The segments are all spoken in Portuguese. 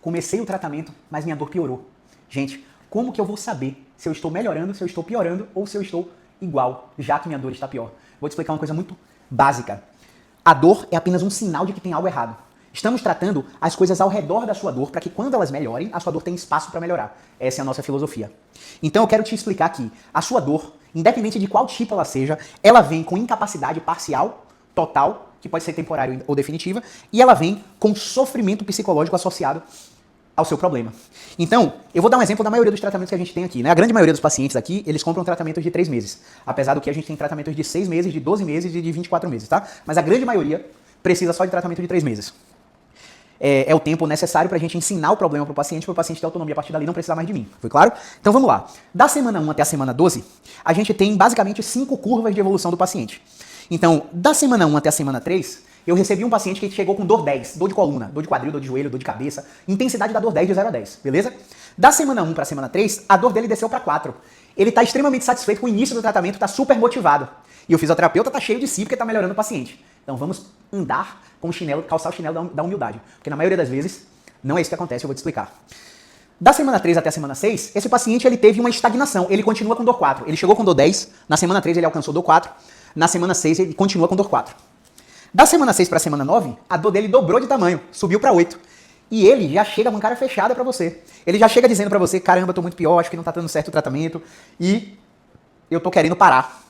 comecei o tratamento, mas minha dor piorou. Gente, como que eu vou saber se eu estou melhorando, se eu estou piorando ou se eu estou igual, já que minha dor está pior? Vou te explicar uma coisa muito básica. A dor é apenas um sinal de que tem algo errado. Estamos tratando as coisas ao redor da sua dor para que quando elas melhorem, a sua dor tenha espaço para melhorar. Essa é a nossa filosofia. Então eu quero te explicar que a sua dor, independente de qual tipo ela seja, ela vem com incapacidade parcial, total, que pode ser temporária ou definitiva, e ela vem com sofrimento psicológico associado ao seu problema. Então, eu vou dar um exemplo da maioria dos tratamentos que a gente tem aqui, né? A grande maioria dos pacientes aqui, eles compram tratamentos de 3 meses. Apesar do que a gente tem tratamentos de 6 meses, de 12 meses e de 24 meses, tá? Mas a grande maioria precisa só de tratamento de 3 meses. É o tempo necessário pra gente ensinar o problema pro paciente ter autonomia a partir dali, não precisar mais de mim. Foi claro? Então vamos lá. Da semana 1 até a semana 12, a gente tem basicamente 5 curvas de evolução do paciente. Então, da semana 1 até a semana 3, eu recebi um paciente que chegou com dor 10, dor de coluna, dor de quadril, dor de joelho, dor de cabeça, intensidade da dor 10 de 0 a 10, beleza? Da semana 1 para a semana 3, a dor dele desceu para 4. Ele está extremamente satisfeito com o início do tratamento, está super motivado. E o fisioterapeuta está cheio de si porque está melhorando o paciente. Então vamos andar com o chinelo, calçar o chinelo da humildade. Porque na maioria das vezes, não é isso que acontece, eu vou te explicar. Da semana 3 até a semana 6, esse paciente ele teve uma estagnação, ele continua com dor 4. Ele chegou com dor 10, na semana 3 ele alcançou dor 4, na semana 6 ele continua com dor 4. Da semana 6 para a semana 9, a dor dele dobrou de tamanho, subiu para 8. E ele já chega com cara fechada para você. Ele já chega dizendo para você, caramba, eu tô muito pior, acho que não tá dando certo o tratamento e eu tô querendo parar.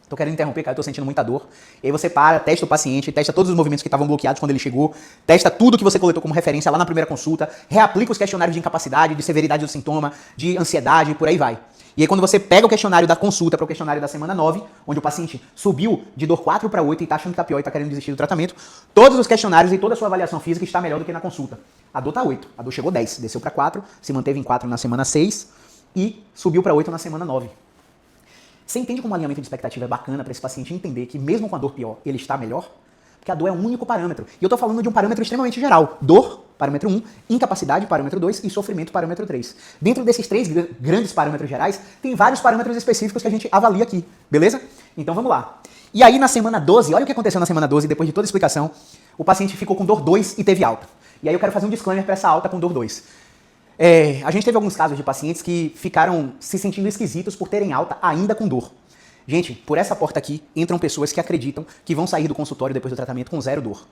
Tô querendo interromper, cara, eu tô sentindo muita dor. E aí você para, testa o paciente, testa todos os movimentos que estavam bloqueados quando ele chegou, testa tudo que você coletou como referência lá na primeira consulta, reaplica os questionários de incapacidade, de severidade do sintoma, de ansiedade, por aí vai. E aí quando você pega o questionário da consulta para o questionário da semana 9, onde o paciente subiu de dor 4 para 8 e tá achando que tá pior e tá querendo desistir do tratamento, todos os questionários e toda a sua avaliação física está melhor do que na consulta. A dor tá 8, a dor chegou 10, desceu para 4, se manteve em 4 na semana 6 e subiu para 8 na semana 9. Você entende como o alinhamento de expectativa é bacana para esse paciente entender que mesmo com a dor pior, ele está melhor? Porque a dor é um único parâmetro. E eu tô falando de um parâmetro extremamente geral. Dor, parâmetro 1, incapacidade, parâmetro 2 e sofrimento, parâmetro 3. Dentro desses 3 grandes parâmetros gerais, tem vários parâmetros específicos que a gente avalia aqui, beleza? Então vamos lá. E aí na semana 12, olha o que aconteceu na semana 12, depois de toda a explicação, o paciente ficou com dor 2 e teve alta. E aí eu quero fazer um disclaimer para essa alta com dor 2. A gente teve alguns casos de pacientes que ficaram se sentindo esquisitos por terem alta ainda com dor. Gente, por essa porta aqui entram pessoas que acreditam que vão sair do consultório depois do tratamento com 0 dor.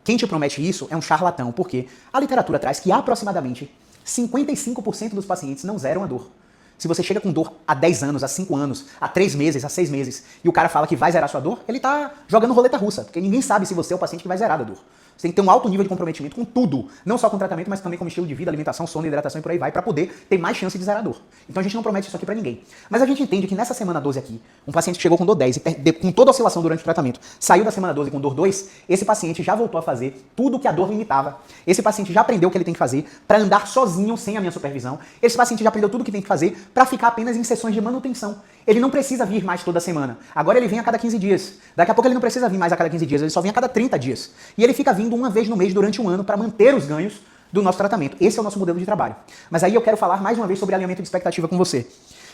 Quem te promete isso é um charlatão, porque a literatura traz que aproximadamente 55% dos pacientes não zeram a dor. Se você chega com dor há 10 anos, há 5 anos, há 3 meses, há 6 meses, e o cara fala que vai zerar sua dor, ele tá jogando roleta russa, porque ninguém sabe se você é o paciente que vai zerar a dor. Você tem que ter um alto nível de comprometimento com tudo, não só com o tratamento, mas também com o estilo de vida, alimentação, sono, hidratação e por aí vai, para poder ter mais chance de zerar a dor. Então a gente não promete isso aqui para ninguém. Mas a gente entende que nessa semana 12 aqui, um paciente que chegou com dor 10 e com toda a oscilação durante o tratamento, saiu da semana 12 com dor 2, esse paciente já voltou a fazer tudo o que a dor limitava. Esse paciente já aprendeu o que ele tem que fazer para andar sozinho, sem a minha supervisão. Esse paciente já aprendeu tudo o que tem que fazer para ficar apenas em sessões de manutenção. Ele não precisa vir mais toda semana. Agora ele vem a cada 15 dias. Daqui a pouco ele não precisa vir mais a cada 15 dias, ele só vem a cada 30 dias. E ele fica vindo uma vez no mês durante um ano para manter os ganhos do nosso tratamento. Esse é o nosso modelo de trabalho. Mas aí eu quero falar mais uma vez sobre alinhamento de expectativa com você.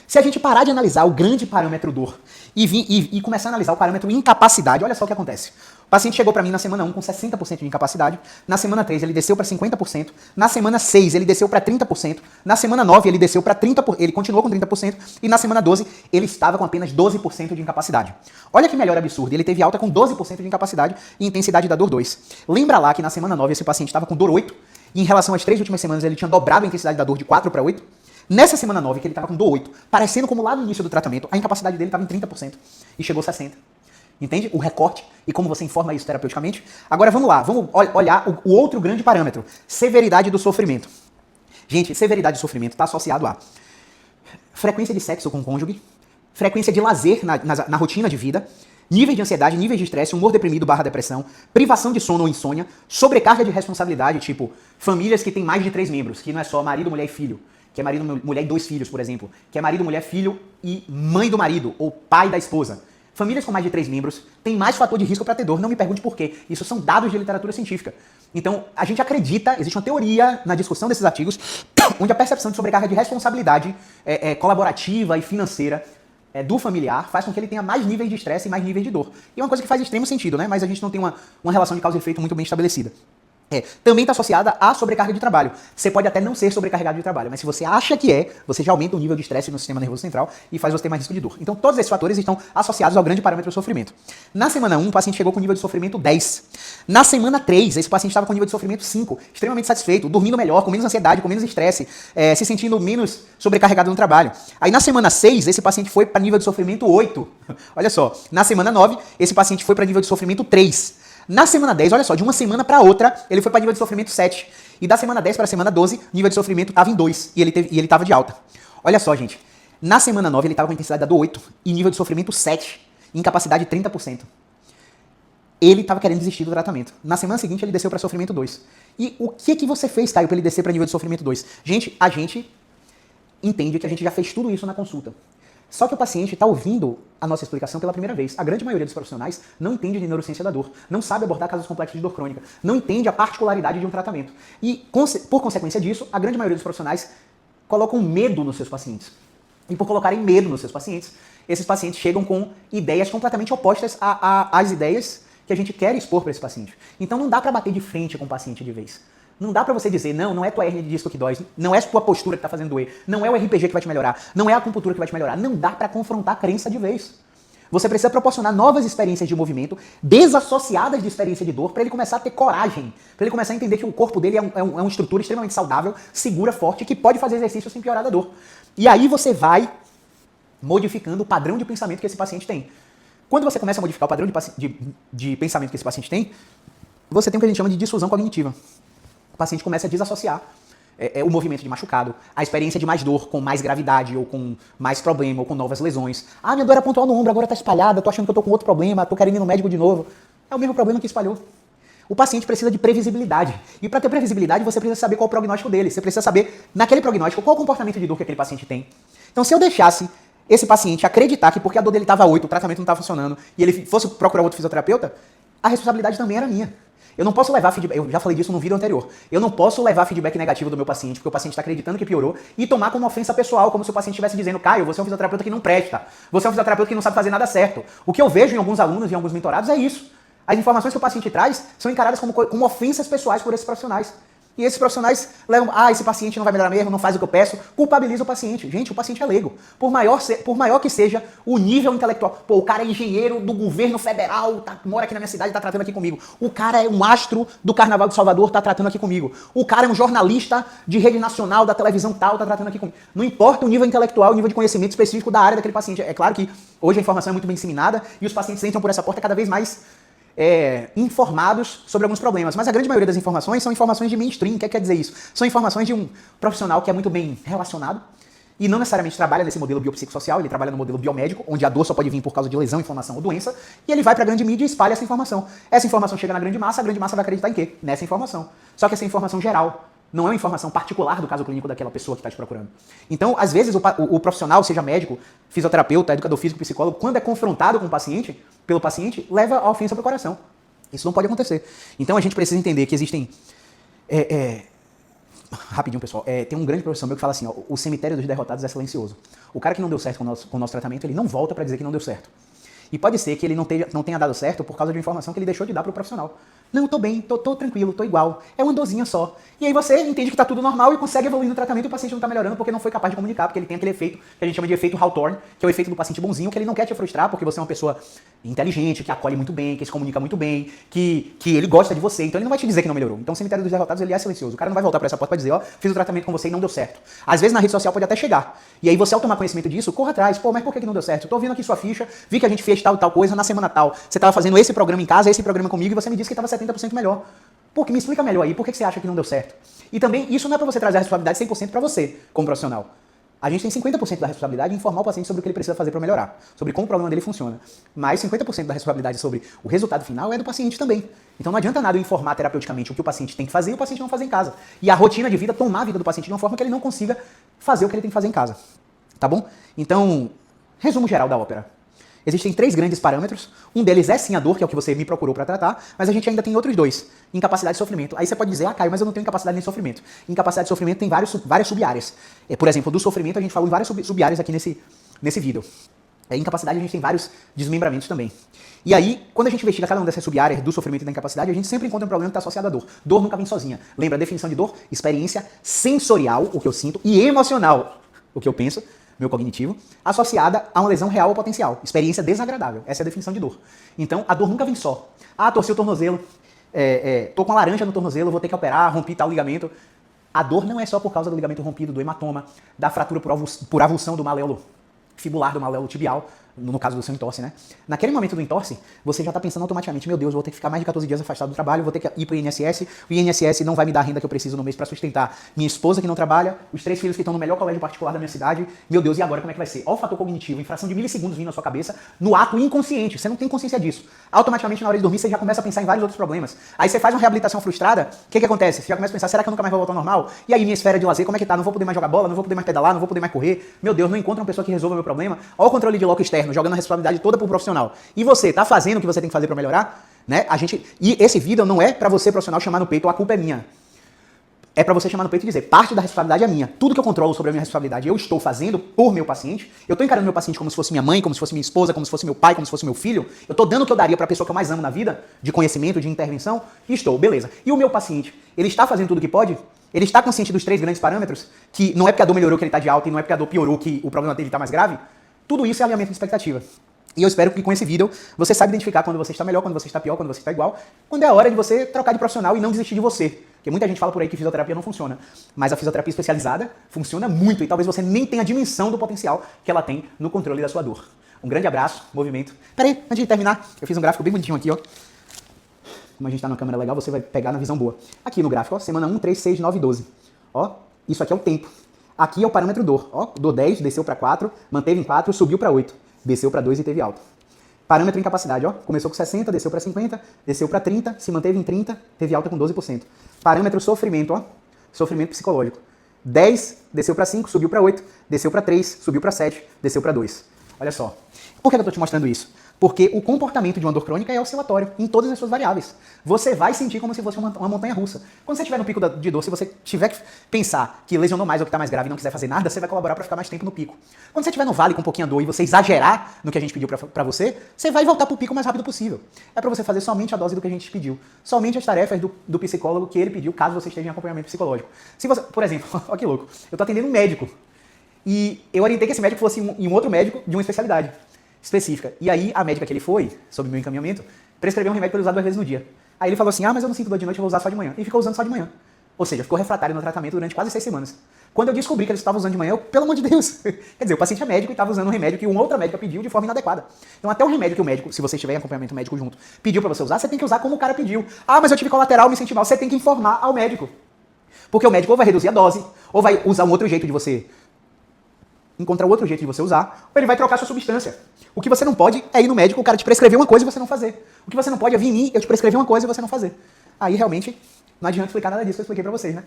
Se a gente parar de analisar o grande parâmetro dor e começar a analisar o parâmetro incapacidade, olha só o que acontece. O paciente chegou para mim na semana 1 com 60% de incapacidade, na semana 3 ele desceu para 50%, na semana 6 ele desceu para 30%, na semana 9 ele desceu para 30%, ele continuou com 30%, e na semana 12 ele estava com apenas 12% de incapacidade. Olha que melhor absurdo, ele teve alta com 12% de incapacidade e intensidade da dor 2. Lembra lá que na semana 9 esse paciente estava com dor 8, e em relação às 3 últimas semanas ele tinha dobrado a intensidade da dor de 4 para 8? Nessa semana 9, que ele estava com dor 8, parecendo como lá no início do tratamento, a incapacidade dele estava em 30% e chegou a 60%. Entende? O recorte e como você informa isso terapeuticamente. Agora vamos lá, vamos olhar o outro grande parâmetro, severidade do sofrimento. Gente, severidade do sofrimento está associado a frequência de sexo com o cônjuge, frequência de lazer na rotina de vida, níveis de ansiedade, níveis de estresse, humor deprimido / depressão, privação de sono ou insônia, sobrecarga de responsabilidade, tipo famílias que têm mais de 3 membros, que não é só marido, mulher e filho, que é marido, mulher e 2 filhos, por exemplo, que é marido, mulher, filho e mãe do marido, ou pai da esposa. Famílias com mais de 3 membros têm mais fator de risco para ter dor, não me pergunte por quê. Isso são dados de literatura científica. Então, a gente acredita, existe uma teoria na discussão desses artigos, onde a percepção de sobrecarga de responsabilidade colaborativa e financeira do familiar faz com que ele tenha mais níveis de estresse e mais níveis de dor. E é uma coisa que faz extremo sentido, né? Mas a gente não tem uma relação de causa e efeito muito bem estabelecida. Também está associada à sobrecarga de trabalho. Você pode até não ser sobrecarregado de trabalho, mas se você acha que é, você já aumenta o nível de estresse no sistema nervoso central e faz você ter mais risco de dor. Então todos esses fatores estão associados ao grande parâmetro do sofrimento. Na semana 1, o paciente chegou com nível de sofrimento 10. Na semana 3, esse paciente estava com nível de sofrimento 5, extremamente satisfeito, dormindo melhor, com menos ansiedade, com menos estresse, se sentindo menos sobrecarregado no trabalho. Aí na semana 6, esse paciente foi para nível de sofrimento 8. Olha só, na semana 9, esse paciente foi para nível de sofrimento 3. Na semana 10, olha só, de uma semana para outra, ele foi para nível de sofrimento 7. E da semana 10 para a semana 12, nível de sofrimento estava em 2 e ele estava de alta. Olha só, gente. Na semana 9, ele estava com intensidade da dor 8 e nível de sofrimento 7, incapacidade 30%. Ele estava querendo desistir do tratamento. Na semana seguinte, ele desceu para sofrimento 2. E o que você fez, Caio, para ele descer para nível de sofrimento 2? Gente, a gente entende que a gente já fez tudo isso na consulta. Só que o paciente está ouvindo a nossa explicação pela primeira vez. A grande maioria dos profissionais não entende de neurociência da dor, não sabe abordar casos complexos de dor crônica, não entende a particularidade de um tratamento. E, por consequência disso, a grande maioria dos profissionais colocam medo nos seus pacientes. E por colocarem medo nos seus pacientes, esses pacientes chegam com ideias completamente opostas às ideias que a gente quer expor para esse paciente. Então não dá para bater de frente com o paciente de vez. Não dá pra você dizer, não é tua hernia de disco que dói, não é tua postura que tá fazendo doer, não é o RPG que vai te melhorar, não é a acupuntura que vai te melhorar. Não dá pra confrontar a crença de vez. Você precisa proporcionar novas experiências de movimento, desassociadas de experiência de dor, pra ele começar a ter coragem, pra ele começar a entender que o corpo dele é uma estrutura extremamente saudável, segura, forte, que pode fazer exercício sem piorar da dor. E aí você vai modificando o padrão de pensamento que esse paciente tem. Quando você começa a modificar o padrão de pensamento que esse paciente tem, você tem o que a gente chama de difusão cognitiva. O paciente começa a desassociar o movimento de machucado, a experiência de mais dor, com mais gravidade, ou com mais problema, ou com novas lesões. Ah, minha dor era pontual no ombro, agora tá espalhada, tô achando que eu tô com outro problema, tô querendo ir no médico de novo. É o mesmo problema que espalhou. O paciente precisa de previsibilidade. E para ter previsibilidade, você precisa saber qual é o prognóstico dele. Você precisa saber, naquele prognóstico, qual é o comportamento de dor que aquele paciente tem. Então, se eu deixasse esse paciente acreditar que porque a dor dele estava 8, o tratamento não estava funcionando, e ele fosse procurar outro fisioterapeuta, a responsabilidade também era minha. Eu não posso levar feedback, eu já falei disso no vídeo anterior, eu não posso levar feedback negativo do meu paciente, porque o paciente está acreditando que piorou, e tomar como ofensa pessoal, como se o paciente estivesse dizendo, Caio, você é um fisioterapeuta que não presta, você é um fisioterapeuta que não sabe fazer nada certo. O que eu vejo em alguns alunos e em alguns mentorados é isso. As informações que o paciente traz são encaradas como ofensas pessoais por esses profissionais. E esses profissionais levam, esse paciente não vai melhorar mesmo, não faz o que eu peço, culpabiliza o paciente. Gente, o paciente é leigo. Por maior que seja o nível intelectual. Pô, o cara é engenheiro do governo federal, mora aqui na minha cidade, tá tratando aqui comigo. O cara é um astro do Carnaval de Salvador, tá tratando aqui comigo. O cara é um jornalista de rede nacional, da televisão tal, tá tratando aqui comigo. Não importa o nível intelectual, o nível de conhecimento específico da área daquele paciente. É claro que hoje a informação é muito bem disseminada e os pacientes entram por essa porta cada vez mais informados sobre alguns problemas. Mas a grande maioria das informações são informações de mainstream. O que quer dizer isso? São informações de um profissional que é muito bem relacionado e não necessariamente trabalha nesse modelo biopsicossocial, ele trabalha no modelo biomédico, onde a dor só pode vir por causa de lesão, inflamação ou doença, e ele vai para a grande mídia e espalha essa informação. Essa informação chega na grande massa, a grande massa vai acreditar em quê? Nessa informação. Só que essa informação geral não é uma informação particular do caso clínico daquela pessoa que está te procurando. Então, às vezes, o profissional, seja médico, fisioterapeuta, educador físico, psicólogo, quando é confrontado com o paciente, pelo paciente, leva a ofensa para o coração. Isso não pode acontecer. Então, a gente precisa entender que existem... Rapidinho, pessoal. Tem um grande professor meu que fala assim, ó, o cemitério dos derrotados é silencioso. O cara que não deu certo com o nosso tratamento, ele não volta para dizer que não deu certo. E pode ser que ele não tenha dado certo por causa de uma informação que ele deixou de dar para o profissional. Não, eu tô bem, tô tranquilo, tô igual. É uma dorzinha só. E aí você entende que tá tudo normal e consegue evoluir no tratamento e o paciente não tá melhorando porque não foi capaz de comunicar, porque ele tem aquele efeito que a gente chama de efeito Hawthorne, que é o efeito do paciente bonzinho, que ele não quer te frustrar porque você é uma pessoa inteligente, que acolhe muito bem, que se comunica muito bem, que ele gosta de você, então ele não vai te dizer que não melhorou. Então o cemitério dos derrotados, ele é silencioso. O cara não vai voltar para essa porta para dizer, ó, fiz o tratamento com você e não deu certo. Às vezes na rede social pode até chegar. E aí você, ao tomar conhecimento disso, corra atrás. Pô, mas por que não deu certo? Eu tô ouvindo aqui sua ficha, vi que a gente fez tal e tal coisa na semana tal. Você tava fazendo esse programa em casa, esse programa comigo e você me disse que tava 70% melhor. Pô, que me explica melhor aí, por que você acha que não deu certo? E também, isso não é para você trazer a responsabilidade 100% para você, como profissional. A gente tem 50% da responsabilidade em informar o paciente sobre o que ele precisa fazer para melhorar, sobre como o problema dele funciona. Mas 50% da responsabilidade sobre o resultado final é do paciente também. Então não adianta nada eu informar terapeuticamente o que o paciente tem que fazer e o paciente não fazer em casa. E a rotina de vida, tomar a vida do paciente de uma forma que ele não consiga fazer o que ele tem que fazer em casa. Tá bom? Então, resumo geral da ópera. Existem 3 grandes parâmetros. Um deles é sim a dor, que é o que você me procurou para tratar, mas a gente ainda tem outros 2. Incapacidade e sofrimento. Aí você pode dizer, Caio, mas eu não tenho incapacidade nem sofrimento. Incapacidade e sofrimento tem várias sub-áreas. Por exemplo, do sofrimento a gente falou em várias sub-áreas aqui nesse vídeo. Incapacidade a gente tem vários desmembramentos também. E aí, quando a gente investiga cada uma dessas sub-áreas do sofrimento e da incapacidade, a gente sempre encontra um problema que está associado à dor. Dor nunca vem sozinha. Lembra a definição de dor? Experiência sensorial, o que eu sinto, e emocional, o que eu penso, meu cognitivo, associada a uma lesão real ou potencial. Experiência desagradável. Essa é a definição de dor. Então, a dor nunca vem só. Ah, torci o tornozelo, tô com uma laranja no tornozelo, vou ter que operar, rompi tal ligamento. A dor não é só por causa do ligamento rompido, do hematoma, da fratura por avulsão do maléolo fibular, do maléolo tibial, no caso do seu entorse, né? Naquele momento do entorse, você já está pensando automaticamente, meu Deus, vou ter que ficar mais de 14 dias afastado do trabalho, vou ter que ir para o INSS não vai me dar a renda que eu preciso no mês para sustentar minha esposa que não trabalha, os 3 filhos que estão no melhor colégio particular da minha cidade, meu Deus, e agora como é que vai ser? Olha o fator cognitivo, em fração de milissegundos vindo na sua cabeça, no ato inconsciente, você não tem consciência disso. Automaticamente, na hora de dormir, você já começa a pensar em vários outros problemas. Aí você faz uma reabilitação frustrada, o que acontece? Você já começa a pensar, será que eu nunca mais vou voltar ao normal? E aí minha esfera de lazer, como é que tá? Não vou poder mais jogar bola, não vou poder mais pedalar, não vou poder mais correr. Meu Deus, não encontro uma pessoa que resolva meu problema. Olha o controle de loco externo, jogando a responsabilidade toda pro profissional. E você, tá fazendo o que você tem que fazer para melhorar? Né? E esse vídeo não é para você, profissional, chamar no peito, a culpa é minha. É para você chamar no peito e dizer, parte da responsabilidade é minha. Tudo que eu controlo sobre a minha responsabilidade eu estou fazendo por meu paciente. Eu estou encarando meu paciente como se fosse minha mãe, como se fosse minha esposa, como se fosse meu pai, como se fosse meu filho. Eu estou dando o que eu daria para a pessoa que eu mais amo na vida, de conhecimento, de intervenção, e estou, beleza. E o meu paciente, ele está fazendo tudo o que pode? Ele está consciente dos 3 grandes parâmetros? Que não é porque a dor melhorou que ele está de alta e não é porque a dor piorou que o problema dele está mais grave? Tudo isso é alinhamento de expectativa. E eu espero que com esse vídeo você saiba identificar quando você está melhor, quando você está pior, quando você está igual, quando é a hora de você trocar de profissional e não desistir de você. Porque muita gente fala por aí que fisioterapia não funciona, mas a fisioterapia especializada funciona muito e talvez você nem tenha a dimensão do potencial que ela tem no controle da sua dor. Um grande abraço, movimento. Pera aí, antes de terminar, eu fiz um gráfico bem bonitinho aqui, ó. Como a gente está numa câmera legal, você vai pegar na visão boa. Aqui no gráfico, ó, semana 1, 3, 6, 9 e 12. Ó, isso aqui é o tempo. Aqui é o parâmetro dor. Ó, dor 10, desceu para 4, manteve em 4, subiu para 8. Desceu para 2 e teve alta. Parâmetro incapacidade, ó. Começou com 60, desceu para 50, desceu para 30, se manteve em 30, teve alta com 12%. Parâmetro sofrimento, ó. Sofrimento psicológico. 10, desceu para 5, subiu para 8, desceu para 3, subiu para 7, desceu para 2. Olha só. Por que eu tô te mostrando isso? Porque o comportamento de uma dor crônica é oscilatório em todas as suas variáveis. Você vai sentir como se fosse uma montanha russa. Quando você estiver no pico de dor, se você tiver que pensar que lesionou mais ou que está mais grave e não quiser fazer nada, você vai colaborar para ficar mais tempo no pico. Quando você estiver no vale com um pouquinho de dor e você exagerar no que a gente pediu para você, você vai voltar para o pico o mais rápido possível. É para você fazer somente a dose do que a gente pediu. Somente as tarefas do psicólogo que ele pediu, caso você esteja em acompanhamento psicológico. Se você, por exemplo, olha que louco, eu estou atendendo um médico e eu orientei que esse médico fosse em um outro médico de uma especialidade específica. E aí, a médica que ele foi, sob meu encaminhamento, prescreveu um remédio para ele usar 2 vezes no dia. Aí ele falou assim, mas eu não sinto dor de noite, eu vou usar só de manhã. E ficou usando só de manhã. Ou seja, ficou refratário no tratamento durante quase 6 semanas. Quando eu descobri que ele estava usando de manhã, pelo amor de Deus. Quer dizer, o paciente é médico e estava usando um remédio que uma outra médica pediu de forma inadequada. Então, até o remédio que o médico, se você estiver em acompanhamento médico junto, pediu para você usar, você tem que usar como o cara pediu. Mas eu tive colateral, me senti mal. Você tem que informar ao médico. Porque o médico ou vai reduzir a dose, ou vai usar um outro jeito de você encontrar outro jeito de você usar, ou ele vai trocar sua substância. O que você não pode é ir no médico, o cara te prescrever uma coisa e você não fazer. O que você não pode é vir em mim, eu te prescrever uma coisa e você não fazer. Aí, realmente, não adianta explicar nada disso que eu expliquei pra vocês, né?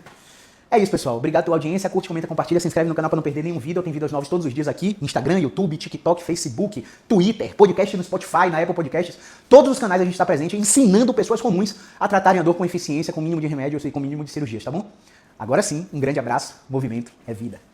É isso, pessoal. Obrigado pela audiência. Curte, comenta, compartilha, se inscreve no canal pra não perder nenhum vídeo. Eu tenho vídeos novos todos os dias aqui. Instagram, YouTube, TikTok, Facebook, Twitter, podcast no Spotify, na Apple Podcasts. Todos os canais a gente está presente ensinando pessoas comuns a tratarem a dor com eficiência, com mínimo de remédios e com mínimo de cirurgias, tá bom? Agora sim, um grande abraço. Movimento é vida.